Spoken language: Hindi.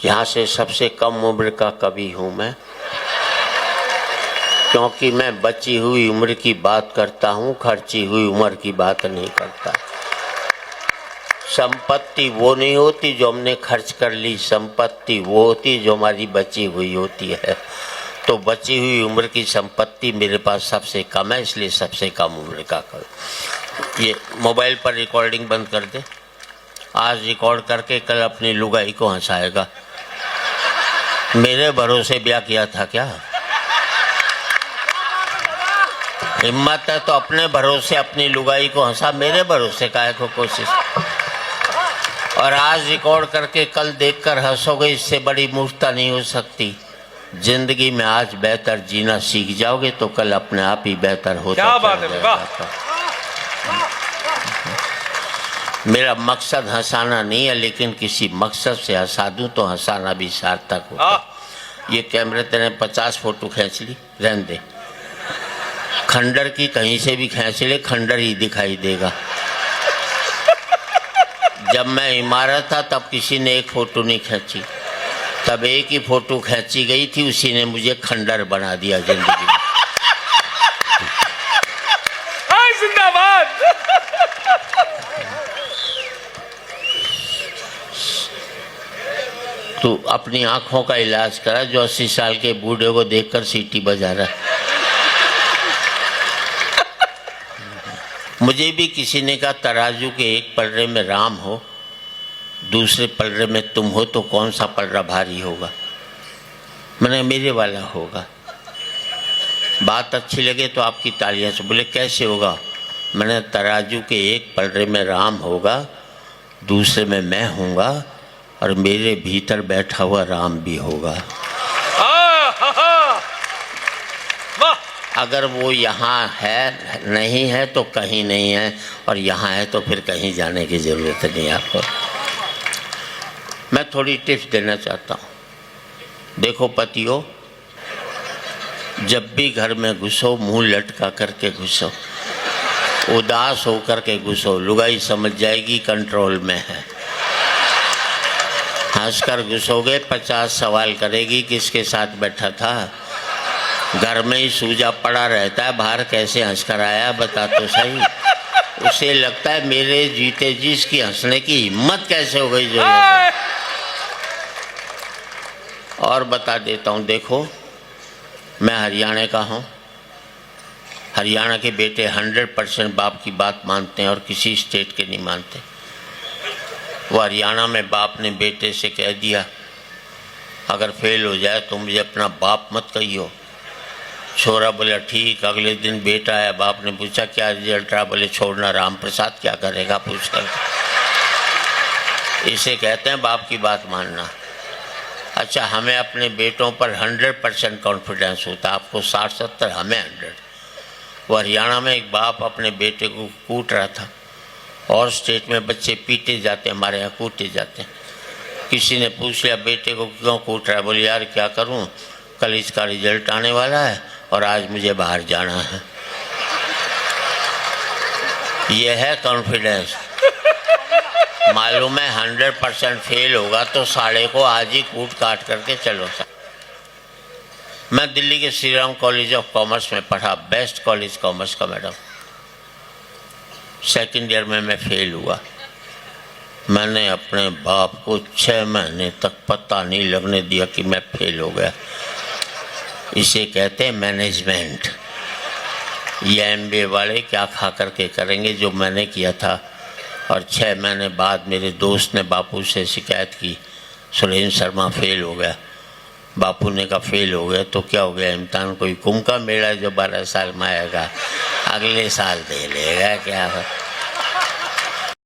यहाँ से सबसे कम उम्र का कवि हूँ मैं, क्योंकि मैं बची हुई उम्र की बात करता हूँ, खर्ची हुई उम्र की बात नहीं करता। संपत्ति वो नहीं होती जो हमने खर्च कर ली, संपत्ति वो होती जो हमारी बची हुई होती है। तो बची हुई उम्र की संपत्ति मेरे पास सबसे कम है, इसलिए सबसे कम उम्र का कवि। ये मोबाइल पर रिकॉर्डिंग बंद कर दे। आज रिकॉर्ड करके कल अपनी लुगाई को हंसाएगा। मेरे भरोसे ब्याह किया था क्या? हिम्मत है तो अपने भरोसे अपनी लुगाई को हंसा, मेरे भरोसे काहे को कोशिश। और आज रिकॉर्ड करके कल देखकर हंसोगे, इससे बड़ी मूर्खता नहीं हो सकती। जिंदगी में आज बेहतर जीना सीख जाओगे तो कल अपने आप ही बेहतर होता क्या बात है, वाह। मेरा मकसद हंसाना नहीं है, लेकिन किसी मकसद से हंसा दूं तो हंसाना भी सार्थक होता। ये कैमरे तेने 50 फोटो खींच ली, रहने दे। खंडर की कहीं से भी खींच ले, खंडर ही दिखाई देगा। जब मैं इमारत था तब किसी ने एक फोटो नहीं खींची, तब एक ही फोटो खींची गई थी, उसी ने मुझे खंडर बना दिया जिंदगी में। जिंदाबाद। तू अपनी आंखों का इलाज करा, जो 80 साल के बूढ़े को देखकर सीटी बजा रहा है। मुझे भी किसी ने कहा तराजू के एक पलड़े में राम हो, दूसरे पलड़े में तुम हो, तो कौन सा पलड़ा भारी होगा? मैंने मेरे वाला होगा। बात अच्छी लगे तो आपकी तालियां से। बोले कैसे होगा? मैंने तराजू के एक पलड़े में राम होगा, दूसरे में मैं होऊंगा, और मेरे भीतर बैठा हुआ राम भी होगा। अगर वो यहाँ है नहीं है तो कहीं नहीं है, और यहाँ है तो फिर कहीं जाने की ज़रूरत नहीं आपको। मैं थोड़ी टिप्स देना चाहता हूँ। देखो पतियों, जब भी घर में घुसो मुंह लटका करके घुसो, उदास होकर के घुसो, लुगाई समझ जाएगी कंट्रोल में है। हंसकर घुसोगे 50 सवाल करेगी किसके साथ बैठा था। घर में ही सूजा पड़ा रहता है, बाहर कैसे हंसकर आया बता तो सही। उसे लगता है मेरे जीते जी इसकी हंसने की हिम्मत कैसे हो गई जो। और बता देता हूँ, देखो मैं हरियाणा का हूँ। हरियाणा के बेटे 100% बाप की बात मानते हैं और किसी स्टेट के नहीं मानते। वो हरियाणा में बाप ने बेटे से कह दिया अगर फेल हो जाए तो मुझे अपना बाप मत कहियो। छोरा बोला ठीक। अगले दिन बेटा आया, बाप ने पूछा क्या रिजल्ट रहा? बोले छोड़ना, राम प्रसाद क्या करेगा पूछ कर। इसे कहते हैं बाप की बात मानना। अच्छा, हमें अपने बेटों पर 100% कॉन्फिडेंस होता है, आपको 60-70, हमें 100। वो हरियाणा में एक बाप अपने बेटे को कूट रहा था, और स्टेट में बच्चे पीटे जाते हैं, हमारे यहाँ कूटे जाते हैं। किसी ने पूछ लिया बेटे को क्यों कूट रहा है? बोले यार क्या करूँ, कल इसका रिजल्ट आने वाला है और आज मुझे बाहर जाना है। यह है कॉन्फिडेंस। मालूम है 100% फेल होगा तो साले को आज ही कूट काट करके चलो। मैं दिल्ली के Shri Ram college of commerce में पढ़ा, बेस्ट कॉलेज कॉमर्स का मैडम। सेकेंड ईयर में मैं फेल हुआ। मैंने अपने बाप को 6 महीने तक पता नहीं लगने दिया कि मैं फेल हो गया। इसे कहते हैं मैनेजमेंट। ये MBA वाले क्या खा करके करेंगे जो मैंने किया था। और 6 महीने बाद मेरे दोस्त ने बापू से शिकायत की सुरेंद्र शर्मा फेल हो गया। बापू ने कहा फेल हो गया तो क्या हो गया, इम्तिहान कोई कुंभ का मेला जो 12 साल में आएगा, अगले साल दे लेगा क्या है।